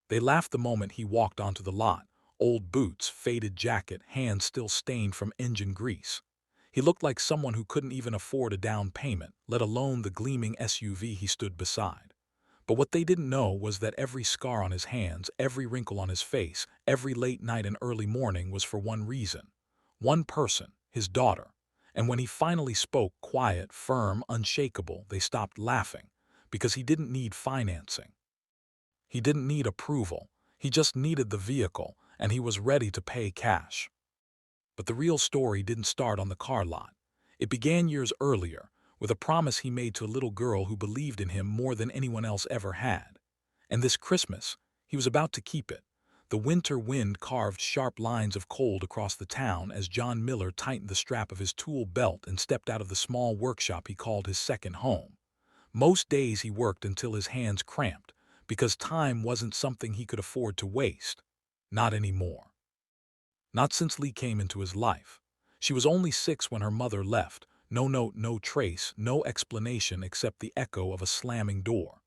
They laughed the moment he walked onto the lot. Old boots, faded jacket, hands still stained from engine grease. He looked like someone who couldn't even afford a down payment, let alone the gleaming SUV he stood beside. But what they didn't know was that every scar on his hands, every wrinkle on his face, every late night and early morning was for one reason. One person, his daughter. And when he finally spoke, quiet, firm, unshakable, they stopped laughing. Because he didn't need financing. He didn't need approval. He just needed the vehicle, and he was ready to pay cash. But the real story didn't start on the car lot. It began years earlier, with a promise he made to a little girl who believed in him more than anyone else ever had. And this Christmas, he was about to keep it. The winter wind carved sharp lines of cold across the town as John Miller tightened the strap of his tool belt and stepped out of the small workshop he called his second home. Most days he worked until his hands cramped, because time wasn't something he could afford to waste. Not anymore. Not since Lee came into his life. She was only 6 when her mother left. No note, no trace, no explanation except the echo of a slamming door.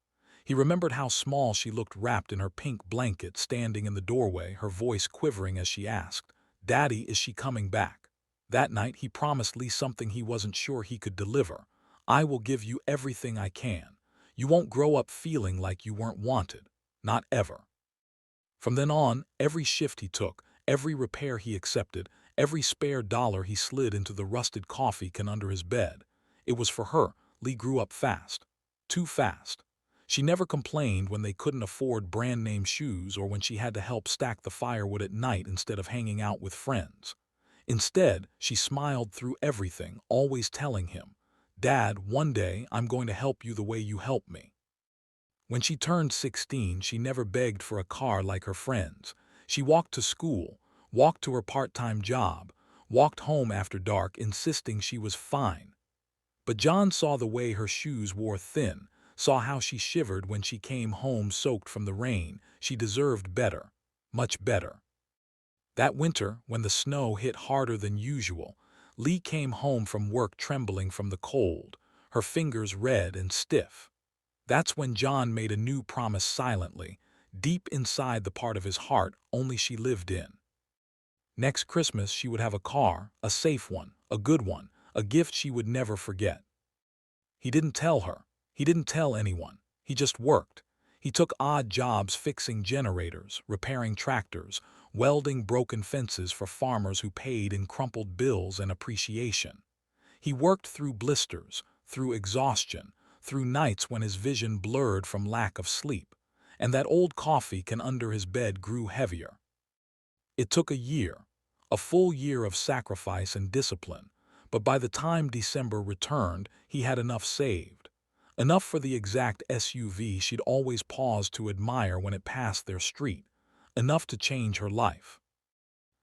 He remembered how small she looked wrapped in her pink blanket, standing in the doorway, her voice quivering as she asked, "Daddy, is she coming back?" That night he promised Lee something he wasn't sure he could deliver. "I will give you everything I can. You won't grow up feeling like you weren't wanted. Not ever." From then on, every shift he took, every repair he accepted, every spare dollar he slid into the rusted coffee can under his bed. It was for her. Lee grew up fast. Too fast. She never complained when they couldn't afford brand-name shoes or when she had to help stack the firewood at night instead of hanging out with friends. Instead, she smiled through everything, always telling him, "Dad, one day I'm going to help you the way you helped me." When she turned 16, she never begged for a car like her friends. She walked to school, walked to her part-time job, walked home after dark, insisting she was fine. But John saw the way her shoes wore thin, saw how she shivered when she came home soaked from the rain. She deserved better, much better. That winter, when the snow hit harder than usual, Lee came home from work trembling from the cold, her fingers red and stiff. That's when John made a new promise silently, deep inside the part of his heart only she lived in. Next Christmas she would have a car, a safe one, a good one, a gift she would never forget. He didn't tell her. He didn't tell anyone. He just worked. He took odd jobs fixing generators, repairing tractors, welding broken fences for farmers who paid in crumpled bills and appreciation. He worked through blisters, through exhaustion, through nights when his vision blurred from lack of sleep, and that old coffee can under his bed grew heavier. It took a full year of sacrifice and discipline, but by the time December returned, he had enough saved. Enough for the exact SUV she'd always paused to admire when it passed their street. Enough to change her life.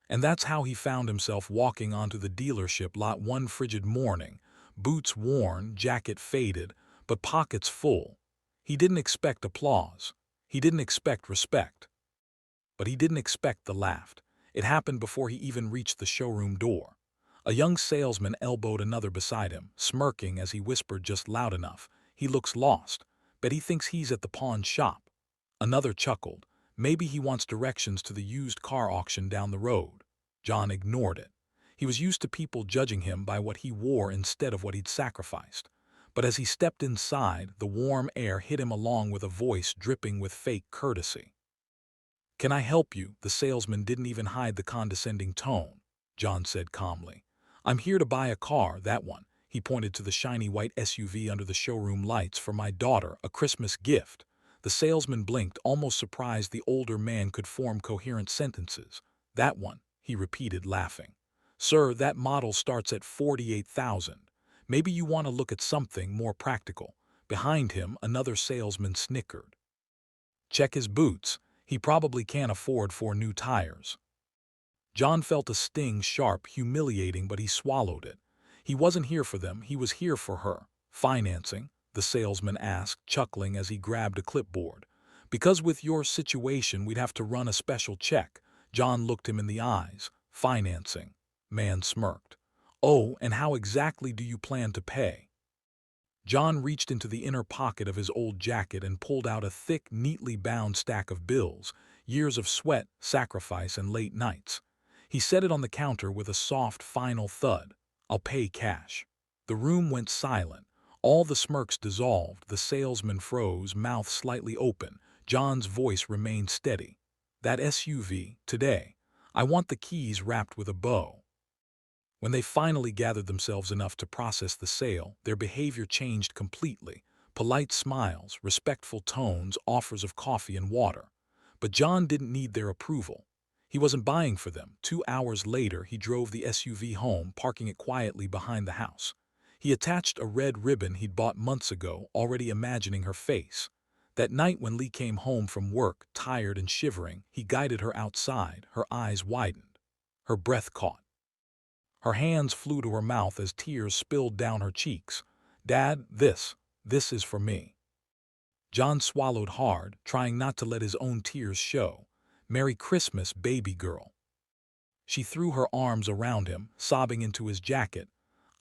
And that's how he found himself walking onto the dealership lot one frigid morning, boots worn, jacket faded, but pockets full. He didn't expect applause. He didn't expect respect. But he didn't expect the laugh. It happened before he even reached the showroom door. A young salesman elbowed another beside him, smirking as he whispered just loud enough, "He looks lost. Bet he thinks he's at the pawn shop." Another chuckled. "Maybe he wants directions to the used car auction down the road." John ignored it. He was used to people judging him by what he wore instead of what he'd sacrificed. But as he stepped inside, the warm air hit him along with a voice dripping with fake courtesy. "Can I help you?" The salesman didn't even hide the condescending tone. John said calmly, "I'm here to buy a car, that one." He pointed to the shiny white SUV under the showroom lights. "For my daughter, a Christmas gift." The salesman blinked, almost surprised the older man could form coherent sentences. "That one," he repeated, laughing. "Sir, that model starts at 48,000. Maybe you want to look at something more practical." Behind him, another salesman snickered. "Check his boots. He probably can't afford 4 new tires." John felt a sting, sharp, humiliating, but he swallowed it. He wasn't here for them, he was here for her. "Financing?" the salesman asked, chuckling as he grabbed a clipboard. "Because with your situation we'd have to run a special check." John looked him in the eyes. "Financing?" Man smirked. "Oh, and how exactly do you plan to pay?" John reached into the inner pocket of his old jacket and pulled out a thick, neatly bound stack of bills, years of sweat, sacrifice, and late nights. He set it on the counter with a soft, final thud. "I'll pay cash." The room went silent. All the smirks dissolved, the salesman froze, mouth slightly open. John's voice remained steady. "That SUV, today. I want the keys wrapped with a bow." When they finally gathered themselves enough to process the sale, their behavior changed completely. Polite smiles, respectful tones, offers of coffee and water. But John didn't need their approval. He wasn't buying for them. 2 hours later, he drove the SUV home, parking it quietly behind the house. He attached a red ribbon he'd bought months ago, already imagining her face. That night when Lee came home from work, tired and shivering, he guided her outside. Her eyes widened. Her breath caught. Her hands flew to her mouth as tears spilled down her cheeks. "Dad, this is for me." John swallowed hard, trying not to let his own tears show. "Merry Christmas, baby girl." She threw her arms around him, sobbing into his jacket.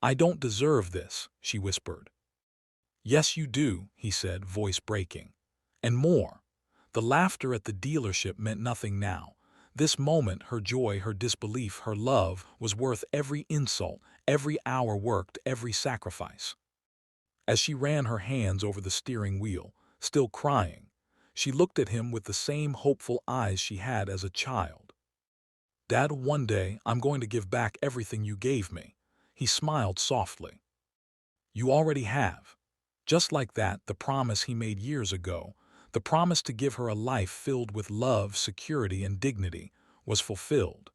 "I don't deserve this," she whispered. "Yes, you do," he said, voice breaking. And more. The laughter at the dealership meant nothing now. This moment, her joy, her disbelief, her love, was worth every insult, every hour worked, every sacrifice. As she ran her hands over the steering wheel, still crying, she looked at him with the same hopeful eyes she had as a child. "Dad, one day I'm going to give back everything you gave me." He smiled softly. "You already have." Just like that, the promise he made years ago, the promise to give her a life filled with love, security, and dignity, was fulfilled.